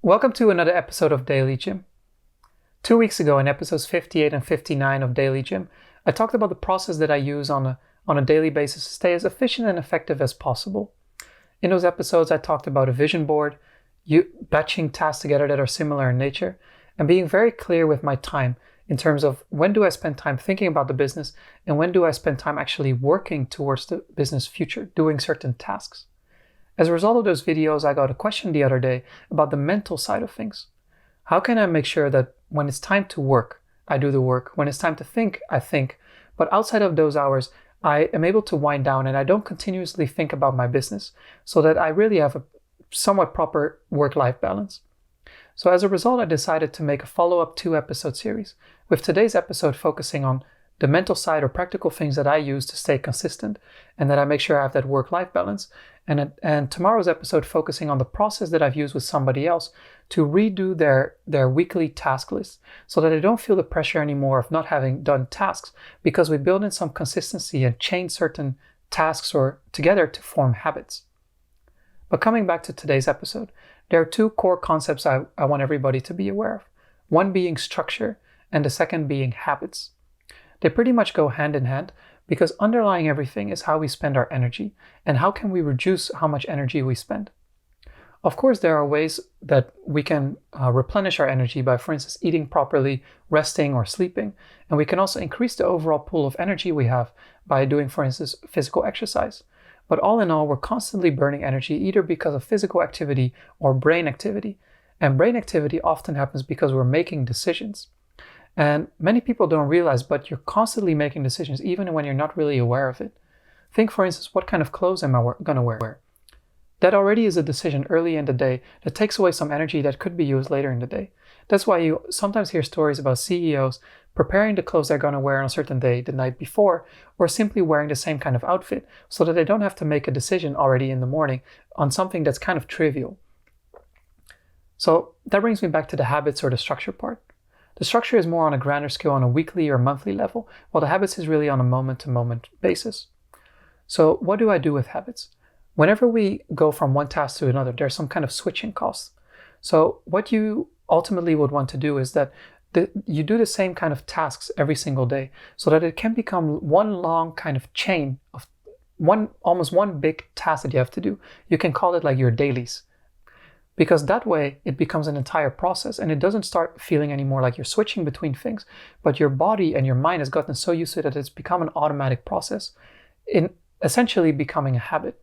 Welcome to another episode of Daily Gym. 2 weeks ago in episodes 58 and 59 of Daily Gym, I talked about the process that I use on a daily basis to stay as efficient and effective as possible. In those episodes, I talked about a vision board, batching tasks together that are similar in nature, and being very clear with my time in terms of when do I spend time thinking about the business and when do I spend time actually working towards the business future, doing certain tasks. As a result of those videos, I got a question the other day about the mental side of things. How can I make sure that when it's time to work, I do the work, when it's time to think, I think, but outside of those hours, I am able to wind down and I don't continuously think about my business so that I really have a somewhat proper work-life balance. So as a result, I decided to make a follow-up 2-episode series, with today's episode focusing on the mental side or practical things that I use to stay consistent and that I make sure I have that work-life balance. And tomorrow's episode focusing on the process that I've used with somebody else to redo their weekly task list so that I don't feel the pressure anymore of not having done tasks, because we build in some consistency and chain certain tasks or together to form habits. But coming back to today's episode, there are 2 core concepts I want everybody to be aware of. One being structure and the second being habits. They pretty much go hand in hand because underlying everything is how we spend our energy and how can we reduce how much energy we spend. Of course, there are ways that we can replenish our energy by, for instance, eating properly, resting or sleeping. And we can also increase the overall pool of energy we have by doing, for instance, physical exercise. But all in all, we're constantly burning energy either because of physical activity or brain activity. And brain activity often happens because we're making decisions. And many people don't realize, but you're constantly making decisions even when you're not really aware of it. Think, for instance, what kind of clothes am I going to wear? That already is a decision early in the day that takes away some energy that could be used later in the day. That's why you sometimes hear stories about CEOs preparing the clothes they're going to wear on a certain day the night before, or simply wearing the same kind of outfit so that they don't have to make a decision already in the morning on something that's kind of trivial. So that brings me back to the habits or the structure part. The structure is more on a grander scale on a weekly or monthly level, while the habits is really on a moment-to-moment basis. So what do I do with habits? Whenever we go from one task to another, there's some kind of switching costs. So what you ultimately would want to do is that you do the same kind of tasks every single day so that it can become one long kind of chain of almost one big task that you have to do. You can call it like your dailies. Because that way it becomes an entire process and it doesn't start feeling anymore like you're switching between things, but your body and your mind has gotten so used to it that it's become an automatic process in essentially becoming a habit.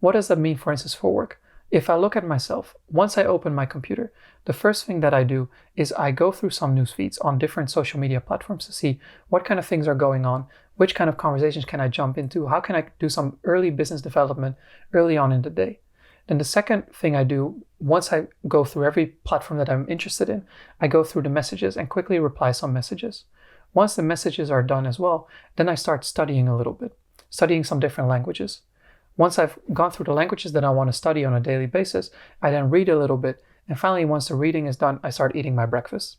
What does that mean, for instance, for work? If I look at myself, once I open my computer, the first thing that I do is I go through some news feeds on different social media platforms to see what kind of things are going on, which kind of conversations can I jump into, how can I do some early business development early on in the day. Then the second thing I do, once I go through every platform that I'm interested in, I go through the messages and quickly reply some messages. Once the messages are done as well, then I start studying a little bit, studying some different languages. Once I've gone through the languages that I want to study on a daily basis, I then read a little bit. And finally, once the reading is done, I start eating my breakfast.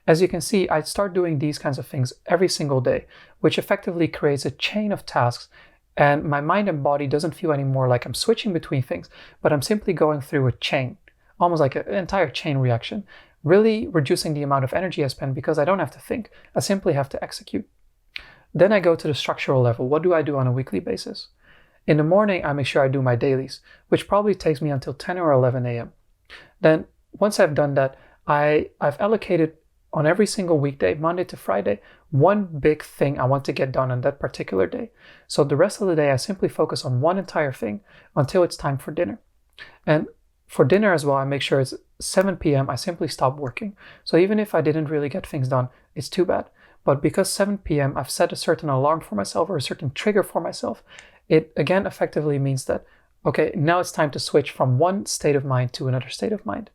As you can see, I start doing these kinds of things every single day, which effectively creates a chain of tasks. And my mind and body doesn't feel anymore like I'm switching between things, but I'm simply going through a chain, almost like an entire chain reaction, really reducing the amount of energy I spend because I don't have to think. I simply have to execute. Then I go to the structural level. What do I do on a weekly basis? In the morning, I make sure I do my dailies, which probably takes me until 10 or 11 a.m. Then once I've done that, I've allocated on every single weekday, Monday to Friday, one big thing I want to get done on that particular day. So the rest of the day, I simply focus on one entire thing until it's time for dinner. And for dinner as well, I make sure it's 7 p.m. I simply stop working. So even if I didn't really get things done, it's too bad. But because 7 p.m., I've set a certain alarm for myself or a certain trigger for myself, it again effectively means that, okay, now it's time to switch from one state of mind to another state of mind.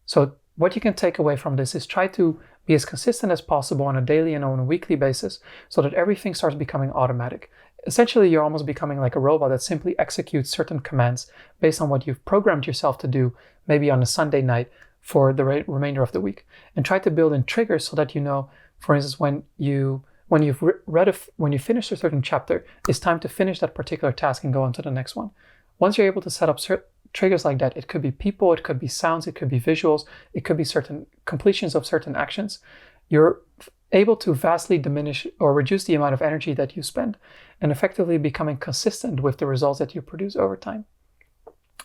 So what you can take away from this is try to be as consistent as possible on a daily and on a weekly basis so that everything starts becoming automatic. Essentially, you're almost becoming like a robot that simply executes certain commands based on what you've programmed yourself to do, maybe on a Sunday night for the remainder of the week. And try to build in triggers so that you know, for instance, when you finish a certain chapter, it's time to finish that particular task and go on to the next one. Once you're able to set up triggers like that, it could be people, it could be sounds, it could be visuals, it could be certain completions of certain actions, you're able to vastly diminish or reduce the amount of energy that you spend and effectively becoming consistent with the results that you produce over time.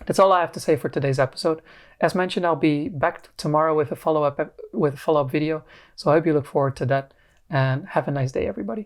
That's all I have to say for today's episode. As mentioned, I'll be back tomorrow with a follow-up video. So I hope you look forward to that, and have a nice day, everybody.